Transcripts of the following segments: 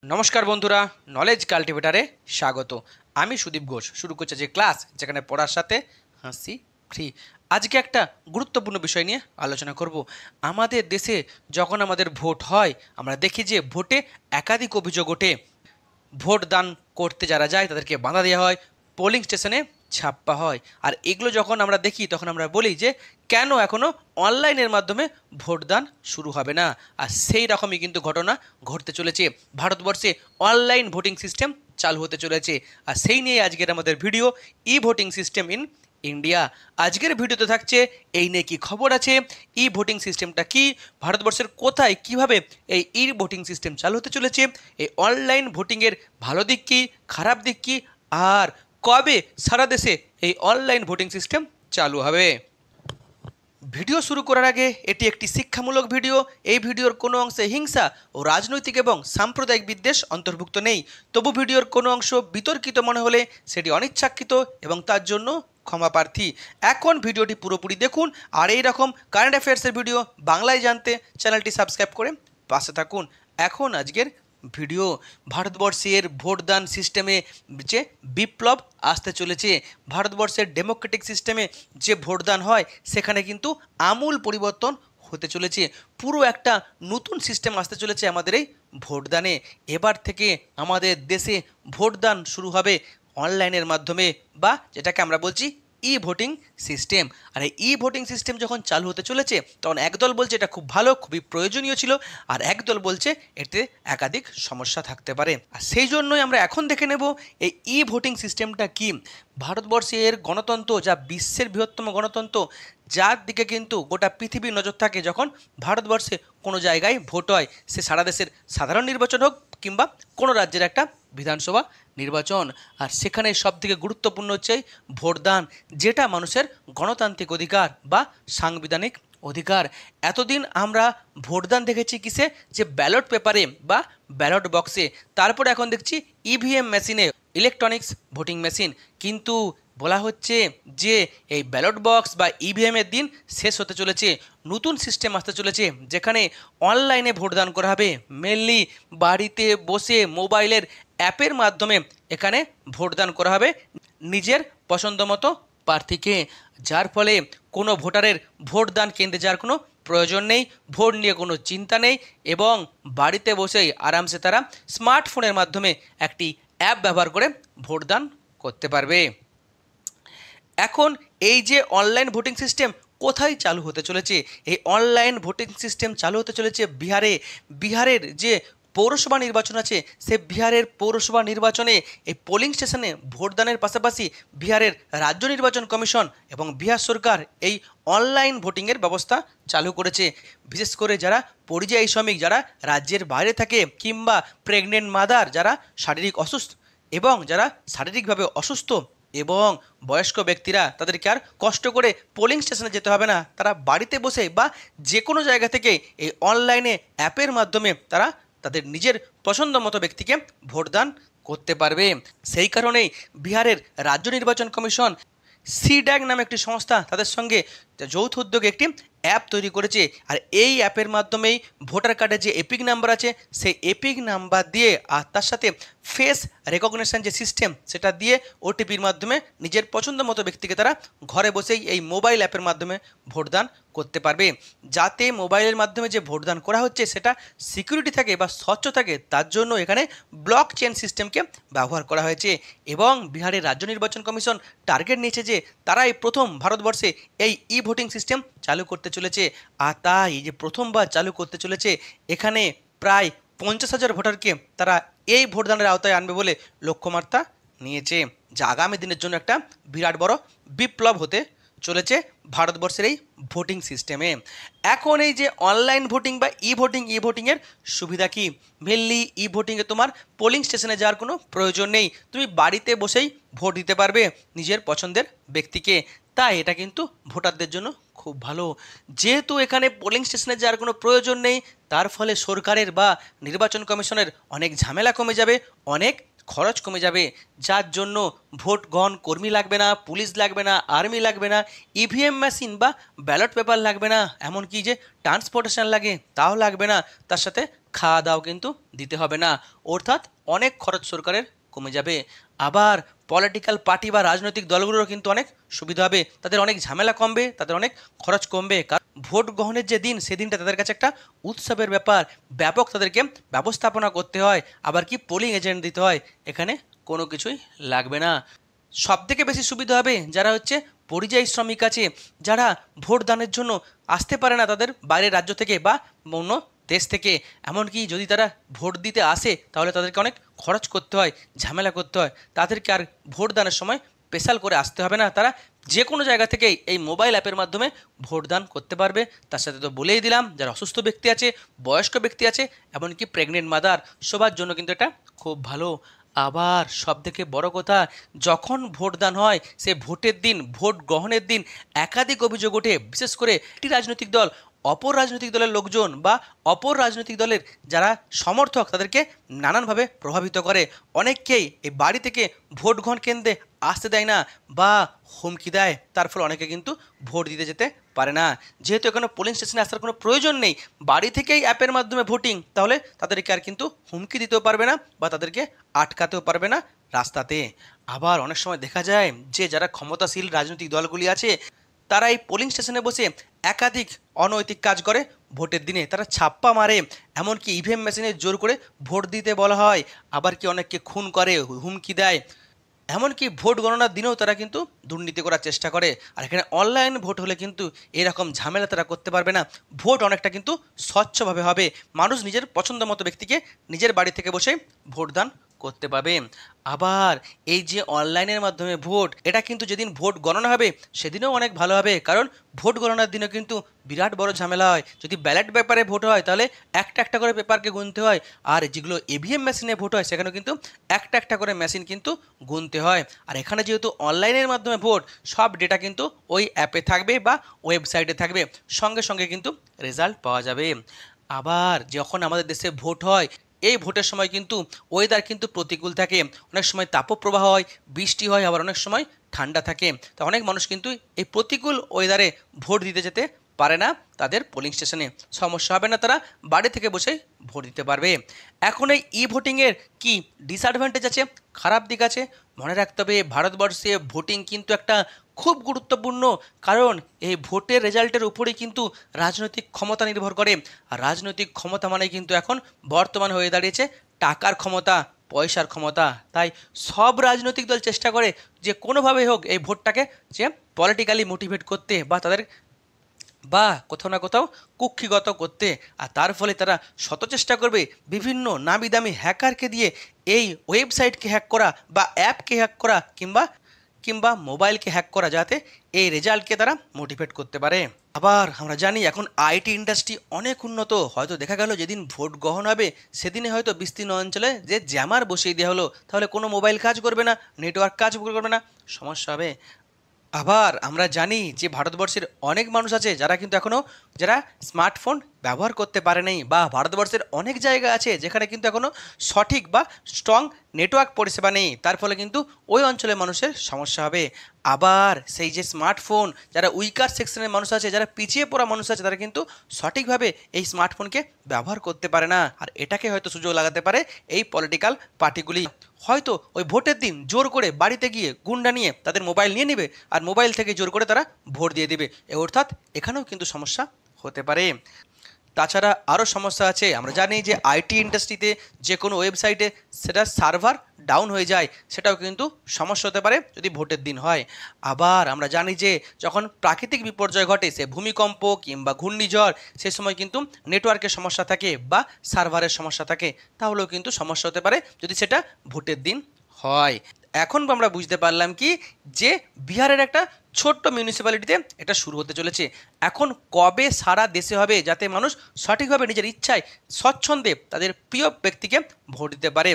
নমস্কার বন্ধুরা, নলেজ কাল্টিভেটারে স্বাগত। আমি সুদীপ ঘোষ শুরু করছে যে ক্লাস যেখানে পড়ার সাথে হাসি ফ্রি। আজকে একটা গুরুত্বপূর্ণ বিষয় নিয়ে আলোচনা করব। আমাদের দেশে যখন আমাদের ভোট হয় আমরা দেখি যে ভোটে একাধিক অভিযোগ ওঠে। ভোট দান করতে যারা যায় তাদেরকে বাধা দেওয়া হয়, পোলিং স্টেশনে ছাপ্পা হয়। আর এগুলো যখন আমরা দেখি তখন আমরা বলি যে কেন এখনও অনলাইনের মাধ্যমে ভোটদান শুরু হবে না। আর সেই রকমই কিন্তু ঘটনা ঘটতে চলেছে। ভারতবর্ষে অনলাইন ভোটিং সিস্টেম চালু হতে চলেছে। আর সেই নিয়ে আজকের আমাদের video, E voting system in India. আজকের ভিডিওতে থাকছে এই নিয়ে কী খবর আছে, ই ভোটিং সিস্টেমটা কি, ভারতবর্ষের কোথায় কিভাবে এই ই ভোটিং সিস্টেম চালু হতে চলেছে, এই অনলাইন ভোটিংয়ের ভালো দিক কী, খারাপ দিক কী, আর কবে সারা দেশে এই অনলাইন ভোটিং সিস্টেম চালু হবে। ভিডিও শুরু করার আগে এটি একটি শিক্ষামূলক ভিডিও। এই ভিডিওর কোনো অংশে হিংসা ও রাজনৈতিক এবং সাম্প্রদায়িক বিদ্বেষ অন্তর্ভুক্ত নেই। তবু ভিডিওর কোনো অংশ বিতর্কিত মনে হলে সেটি অনিচ্ছাকৃত এবং তার জন্য ক্ষমা প্রার্থী। এখন ভিডিওটি পুরোপুরি দেখুন আর এই রকম কারেন্ট অ্যাফেয়ার্সের ভিডিও বাংলায় জানতে চ্যানেলটি সাবস্ক্রাইব করে পাশে থাকুন। এখন আজকের ভিডিও। ভারতবর্ষের ভোটদান সিস্টেমে যে বিপ্লব আসতে চলেছে, ভারতবর্ষের ডেমোক্রেটিক সিস্টেমে যে ভোটদান হয় সেখানে কিন্তু আমূল পরিবর্তন হতে চলেছে। পুরো একটা নতুন সিস্টেম আসতে চলেছে আমাদের এই ভোটদানে। এবার থেকে আমাদের দেশে ভোটদান শুরু হবে অনলাইনের মাধ্যমে, বা যেটাকে আমরা বলছি ই ভোটিং সিস্টেম। আর এই ই ভোটিং সিস্টেম যখন চালু হতে চলেছে তখন একদল বলছে এটা খুব ভালো, খুবই প্রয়োজনীয় ছিল, আর একদল বলছে এতে একাধিক সমস্যা থাকতে পারে। আর সেই জন্যই আমরা এখন দেখে নেব এই ই ভোটিং সিস্টেমটা কি। ভারতবর্ষের গণতন্ত্র যা বিশ্বের বৃহত্তম গণতন্ত্র, যার দিকে কিন্তু গোটা পৃথিবীর নজর থাকে যখন ভারতবর্ষে কোনো জায়গায় ভোট হয়, সে সারা দেশের সাধারণ নির্বাচন হোক কিংবা কোনো রাজ্যের একটা বিধানসভা নির্বাচন। আর সেখানে সবথেকে গুরুত্বপূর্ণ হচ্ছে ভোটদান, যেটা মানুষের গণতান্ত্রিক অধিকার বা সাংবিধানিক অধিকার। এতদিন আমরা ভোটদান দেখেছি কিসে, যে ব্যালট পেপারে বা ব্যালট বক্সে, তারপরে এখন দেখছি ইভিএম মেশিনে, ইলেকট্রনিক্স ভোটিং মেশিন। কিন্তু বলা হচ্ছে যে এই ব্যালট বক্স বা ইভিএমের দিন শেষ হতে চলেছে, নতুন সিস্টেম আসতে চলেছে যেখানে অনলাইনে ভোটদান করা হবে। মেনলি বাড়িতে বসে মোবাইলের অ্যাপের মাধ্যমে এখানে ভোটদান করা হবে নিজের পছন্দ মতো প্রার্থীকে, যার ফলে কোনো ভোটারের ভোটদান কেন্দ্রে যাওয়ার কোনো প্রয়োজন নেই, ভোট নিয়ে কোনো চিন্তা নেই, এবং বাড়িতে বসেই আরামসে তারা স্মার্টফোনের মাধ্যমে একটি অ্যাপ ব্যবহার করে ভোটদান করতে পারবে। এখন এই যে অনলাইন ভোটিং সিস্টেম কোথায় চালু হতে চলেছে, এই অনলাইন ভোটিং সিস্টেম চালু হতে চলেছে বিহারে। বিহারের যে পৌরসভা নির্বাচন আছে, সে বিহারের পৌরসভা নির্বাচনে এই পোলিং স্টেশনে ভোটদানের পাশাপাশি বিহারের রাজ্য নির্বাচন কমিশন এবং বিহার সরকার এই অনলাইন ভোটিংয়ের ব্যবস্থা চালু করেছে। বিশেষ করে যারা পরিযায়ী শ্রমিক, যারা রাজ্যের বাইরে থাকে, কিংবা প্রেগনেন্ট মাদার, যারা শারীরিক অসুস্থ এবং যারা শারীরিকভাবে অসুস্থ এবং বয়স্ক ব্যক্তিরা, তাদেরকে আর কষ্ট করে পোলিং স্টেশনে যেতে হবে না। তারা বাড়িতে বসে বা যে কোনো জায়গা থেকে এই অনলাইনে অ্যাপের মাধ্যমে তারা তাদের নিজের পছন্দ মতো ব্যক্তিকে ভোটদান করতে পারবে। সেই কারণেই বিহারের রাজ্য নির্বাচন কমিশন সিড্যাগ নামে একটি সংস্থা তাদের সঙ্গে যৌথ উদ্যোগে একটি অ্যাপ তৈরি করেছে। আর এই অ্যাপের মাধ্যমেই ভোটার কার্ডের যে এপিক নাম্বার আছে সেই এপিক নাম্বার দিয়ে, আর তার সাথে ফেস রেকগনিশন যে সিস্টেম সেটা দিয়ে ওটিপির মাধ্যমে নিজের পছন্দ মতো ব্যক্তিকে তারা ঘরে বসেই এই মোবাইল অ্যাপের মাধ্যমে ভোটদান করতে পারবে। যাতে মোবাইলের মাধ্যমে যে ভোটদান করা হচ্ছে সেটা সিকিউরিটি থাকে বা স্বচ্ছ থাকে, তার জন্য এখানে ব্লক চেন সিস্টেমকে ব্যবহার করা হয়েছে। এবং বিহারের রাজ্য নির্বাচন কমিশন টার্গেট নিয়েছে যে তারা এই প্রথম ভারতবর্ষে এই ই ভোটিং সিস্টেম চালু করতে চলেছে। আর তাই যে প্রথমবার চালু করতে চলেছে, এখানে প্রায় 50,000 ভোটারকে তারা এই ভোটদানের আওতায় আনবে বলে লক্ষ্যমাত্রা নিয়েছে, যা আগামী দিনের জন্য একটা বিরাট বড় বিপ্লব হতে চলেছে ভারতবর্ষের এই ভোটিং সিস্টেমে। এখন এই যে অনলাইন ভোটিং বা ই ভোটিংয়ের সুবিধা কি? মেনলি ই ভোটিংয়ে তোমার পোলিং স্টেশনে যাওয়ার কোনো প্রয়োজন নেই, তুমি বাড়িতে বসেই ভোট দিতে পারবে নিজের পছন্দের ব্যক্তিকে। তাই এটা কিন্তু ভোটারদের জন্য খুব ভালো। যেহেতু এখানে পোলিং স্টেশনে যাওয়ার কোনো প্রয়োজন নেই, তার ফলে সরকারের বা নির্বাচন কমিশনের অনেক ঝামেলা কমে যাবে, অনেক খরচ কমে যাবে, যার জন্য ভোট গ্রহণ কর্মী লাগবে না, পুলিশ লাগবে না, আর্মি লাগবে না, ইভিএম মেশিন বা ব্যালট পেপার লাগবে না, এমনকি যে ট্রান্সপোর্টেশন লাগে তাও লাগবে না, তার সাথে খাওয়া দাওয়া কিন্তু দিতে হবে না, অর্থাৎ অনেক খরচ সরকারের কমে যাবে। আবার পলিটিক্যাল পার্টি বা রাজনৈতিক দলগুলোরও কিন্তু অনেক সুবিধা হবে, তাদের অনেক ঝামেলা কমবে, তাদের অনেক খরচ কমবে, কারণ ভোট গ্রহণের যে দিন সেদিনটা তাদের কাছে একটা উৎসবের ব্যাপার, ব্যাপক তাদেরকে ব্যবস্থাপনা করতে হয়, আবার কি পোলিং এজেন্ট দিতে হয়, এখানে কোনো কিছুই লাগবে না। সব থেকে বেশি সুবিধা হবে যারা হচ্ছে পরিযায়ী শ্রমিক আছে, যারা ভোট দানের জন্য আসতে পারে না তাদের বাইরের রাজ্য থেকে বা অন্য দেশ থেকে, এমনকি যদি তারা ভোট দিতে আসে তাহলে তাদেরকে অনেক খরচ করতে হয়, ঝামেলা করতে হয়, তাদেরকে আর ভোট দানের সময় স্পেশাল করে আসতে হবে না, তারা যে কোনো জায়গা থেকেই এই মোবাইল অ্যাপের মাধ্যমে ভোট দান করতে পারবে। তার সাথে তো বলেই দিলাম, যারা অসুস্থ ব্যক্তি আছে, বয়স্ক ব্যক্তি আছে, এমনকি প্রেগনেন্ট মাদার, সবার জন্য কিন্তু এটা খুব ভালো। আবার সবথেকে বড় কথা, যখন ভোটদান হয় সে ভোটের দিন, ভোট গ্রহণের দিন একাধিক অভিযোগ ওঠে, বিশেষ করে একটি রাজনৈতিক দল অপর রাজনৈতিক দলের লোকজন বা অপর রাজনৈতিক দলের যারা সমর্থক তাদেরকে নানানভাবে প্রভাবিত করে। অনেককেই এই বাড়ি থেকে ভোট গ্রহণ কেন্দ্রে আসতে দেয় না বা হুমকি দেয়, তার ফলে অনেকে কিন্তু ভোট দিতে যেতে পারে না। যেহেতু এখানে পোলিং স্টেশনে আসার কোনো প্রয়োজন নেই, বাড়ি থেকেই অ্যাপের মাধ্যমে ভোটিং, তাহলে তাদেরকে আর কিন্তু হুমকি দিতেও পারবে না বা তাদেরকে আটকাতেও পারবে না রাস্তাতে। আবার অনেক সময় দেখা যায় যে যারা ক্ষমতাশীল রাজনৈতিক দলগুলি আছে তারা এই পোলিং স্টেশনে বসে একাধিক অনৈতিক কাজ করে। ভোটের দিনে তারা ছাপ্পা মারে, এমনকি ইভিএম মেশিনে জোর করে ভোট দিতে বলা হয়, আবার কি অনেককে খুন করে, হুমকি দেয়, এমনকি ভোট গণনার দিনেও তারা কিন্তু দুর্নীতি করার চেষ্টা করে। আর এখানে অনলাইন ভোট হলে কিন্তু এরকম ঝামেলা তারা করতে পারবে না, ভোট অনেকটা কিন্তু স্বচ্ছভাবে হবে, মানুষ নিজের পছন্দ মতো ব্যক্তিকে নিজের বাড়ি থেকে বসে ভোটদান করতে পারবে। আবার এই যে অনলাইনের মাধ্যমে ভোট, এটা কিন্তু যেদিন ভোট গণনা হবে সেদিনও অনেক ভালো হবে, কারণ ভোট গণনার দিনও কিন্তু বিরাট বড় ঝামেলা হয়। যদি ব্যালট পেপারে ভোট হয় তাহলে একটা একটা করে পেপারকে গুনতে হয়, আর যেগুলো ইভিএম মেশিনে ভোট হয় সেখানেও কিন্তু একটা একটা করে মেশিন কিন্তু গুনতে হয়। আর এখানে যেহেতু অনলাইনের মাধ্যমে ভোট, সব ডেটা কিন্তু ওই অ্যাপে থাকবে বা ওয়েবসাইটে থাকবে, সঙ্গে সঙ্গে কিন্তু রেজাল্ট পাওয়া যাবে। আবার যখন আমাদের দেশে ভোট হয়, এই ভোটের সময় কিন্তু ওয়েদার কিন্তু প্রতিকূল থাকে, অনেক সময় তাপপ্রবাহ হয়, বৃষ্টি হয়, আবার অনেক সময় ঠান্ডা থাকে। তো অনেক মানুষ কিন্তু এই প্রতিকূল ওয়েদারে ভোট দিতে যেতে পারে না তাদের পোলিং স্টেশনে, সমস্যা হবে না, তারা বাড়ি থেকে বসেই ভোট দিতে পারবে। এখন এই ই ভোটিংয়ের কি ডিসঅ্যাডভান্টেজ আছে, খারাপ দিক আছে? মনে রাখতে হবে ভারতবর্ষে ভোটিং কিন্তু একটা খুব গুরুত্বপূর্ণ, কারণ এই ভোটের রেজাল্টের উপরেই কিন্তু রাজনৈতিক ক্ষমতা নির্ভর করে। আর রাজনৈতিক ক্ষমতা মানে কিন্তু এখন বর্তমান হয়ে দাঁড়িয়েছে টাকার ক্ষমতা, পয়সার ক্ষমতা। তাই সব রাজনৈতিক দল চেষ্টা করে যে কোনোভাবে হোক এই ভোটটাকে যে পলিটিক্যালি মোটিভেট করতে বা তাদের বা কোথাও না কোথাও কুক্ষিগত করতে। আর তার ফলে তারা শত চেষ্টা করবে বিভিন্ন নামি দামি হ্যাকারকে দিয়ে এই ওয়েবসাইটকে হ্যাক করা বা অ্যাপকে হ্যাক করা কিংবা কিংবা মোবাইলকে হ্যাক করা, যাতে এই রেজাল্টকে তারা মোটিভেট করতে পারে। আবার আমরা জানি এখন আইটি ইন্ডাস্ট্রি অনেক উন্নত, হয়তো দেখা গেল যেদিন ভোট গ্রহণ হবে সেদিনে হয়তো বিস্তীর্ণ অঞ্চলে যে জ্যামার বসিয়ে দেওয়া হলো, তাহলে কোনো মোবাইল কাজ করবে না, নেটওয়ার্ক কাজ করবে না, সমস্যা হবে। আবার আমরা জানি যে ভারতবর্ষের অনেক মানুষ আছে যারা কিন্তু এখনও যারা স্মার্টফোন ব্যবহার করতে পারে নাই, বা ভারতবর্ষের অনেক জায়গা আছে যেখানে কিন্তু এখনও সঠিক বা স্ট্রং নেটওয়ার্ক পরিষেবা নেই, তার ফলে কিন্তু ওই অঞ্চলের মানুষের সমস্যা হবে। আবার সেই যে স্মার্টফোন, যারা উইকার সেকশনের মানুষ আছে, যারা পিছিয়ে পড়া মানুষ আছে, তারা কিন্তু সঠিকভাবে এই স্মার্টফোনকে ব্যবহার করতে পারে না। আর এটাকে হয়তো সুযোগ লাগাতে পারে এই পলিটিক্যাল পার্টিগুলি, হয়তো ওই ভোটের দিন জোর করে বাড়িতে গিয়ে গুন্ডা নিয়ে তাদের মোবাইল নিয়ে নেবে আর মোবাইল থেকে জোর করে তারা ভোট দিয়ে দেবে, অর্থাৎ এখানেও কিন্তু সমস্যা হতে পারে। তাছাড়া আরও সমস্যা আছে, আমরা জানি যে আইটি ইন্ডাস্ট্রিতে যে কোনো ওয়েবসাইটে সেটা সার্ভার ডাউন হয়ে যায়, সেটাও কিন্তু সমস্যা হতে পারে যদি ভোটের দিন হয়। আবার আমরা জানি যে যখন প্রাকৃতিক বিপর্যয় ঘটে, সে ভূমিকম্প কিংবা ঘূর্ণিঝড়, সে সময় কিন্তু নেটওয়ার্কের সমস্যা থাকে বা সার্ভারের সমস্যা থাকে, তাহলেও কিন্তু সমস্যা হতে পারে যদি সেটা ভোটের দিন হয়। এখন আমরা বুঝতে পারলাম কি যে বিহারের একটা ছোট্ট মিউনিসিপ্যালিটিতে এটা শুরু হতে চলেছে। এখন কবে সারা দেশে হবে, যাতে মানুষ সঠিকভাবে নিজের ইচ্ছায় স্বচ্ছন্দে তাদের প্রিয় ব্যক্তিকে ভোট দিতে পারে।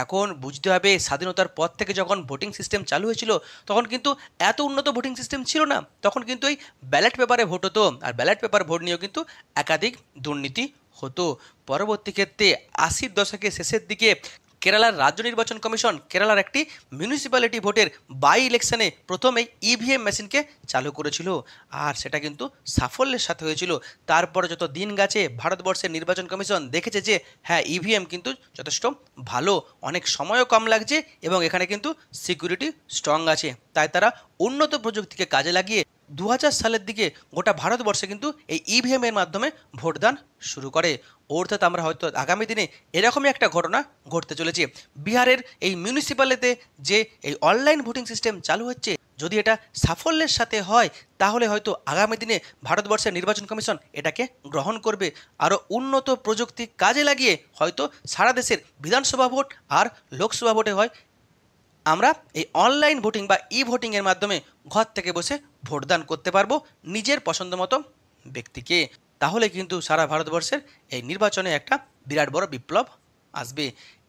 এখন বুঝতে হবে স্বাধীনতার পর থেকে যখন ভোটিং সিস্টেম চালু হয়েছিল তখন কিন্তু এত উন্নত ভোটিং সিস্টেম ছিল না, তখন কিন্তু এই ব্যালট পেপারে ভোট হতো, আর ব্যালট পেপার ভোট নিয়েও কিন্তু একাধিক দুর্নীতি হতো। পরবর্তী ক্ষেত্রে 80-র দশকের শেষের দিকে কেরালার রাজ্য নির্বাচন কমিশন কেরালার একটি মিউনিসিপ্যালিটি ভোটের বাই ইলেকশনে প্রথমেই ইভিএম মেশিনকে চালু করেছিল, আর সেটা কিন্তু সাফল্যের সাথে হয়েছিল। তারপরে যত দিন গেছে ভারতবর্ষের নির্বাচন কমিশন দেখেছে যে হ্যাঁ, ইভিএম কিন্তু যথেষ্ট ভালো, অনেক সময়ও কম লাগছে এবং এখানে কিন্তু সিকিউরিটি স্ট্রং আছে। তাই তারা উন্নত প্রযুক্তিকে কাজে লাগিয়ে 2000 সালের দিকে গোটা ভারতবর্ষে কিন্তু এই ইভিএম এর মাধ্যমে ভোটদান শুরু করে। অর্থাৎ আমরা হয়তো আগামী দিনে এরকমই একটা ঘটনা ঘটতে চলেছে। বিহারের এই মিউনিসিপ্যালিটিতে যে এই অনলাইন ভোটিং সিস্টেম চালু হচ্ছে, যদি এটা সাফল্যের সাথে হয় তাহলে হয়তো আগামী দিনে ভারতবর্ষের নির্বাচন কমিশন এটাকে গ্রহণ করবে। আরও উন্নত প্রযুক্তি কাজে লাগিয়ে হয়তো সারা দেশের বিধানসভা ভোট আর লোকসভা ভোটে হয় আমরা এই অনলাইন ভোটিং বা ই ভোটিংয়ের মাধ্যমে ঘর থেকে বসে ভোটদান করতে পারবো নিজের পছন্দ মতো ব্যক্তিকে। তাহলে কিন্তু সারা ভারতবর্ষের এই নির্বাচনে একটা বিরাট বড় বিপ্লব আসবে।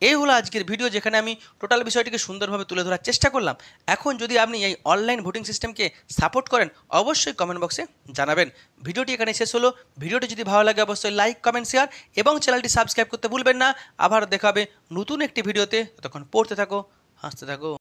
এই হলো আজকের ভিডিও, যেখানে আমি টোটাল বিষয়টিকে সুন্দরভাবে তুলে ধরার চেষ্টা করলাম। এখন যদি আপনি এই অনলাইন ভোটিং সিস্টেমকে সাপোর্ট করেন অবশ্যই কমেন্ট বক্সে জানাবেন। ভিডিওটি এখানে শেষ হলো। ভিডিওটি যদি ভালো লাগে অবশ্যই লাইক, কমেন্ট, শেয়ার এবং চ্যানেলটি সাবস্ক্রাইব করতে ভুলবেন না। আবার দেখা হবে নতুন একটি ভিডিওতে। ততক্ষণ পড়তে থাকো, হাসতে থাকো।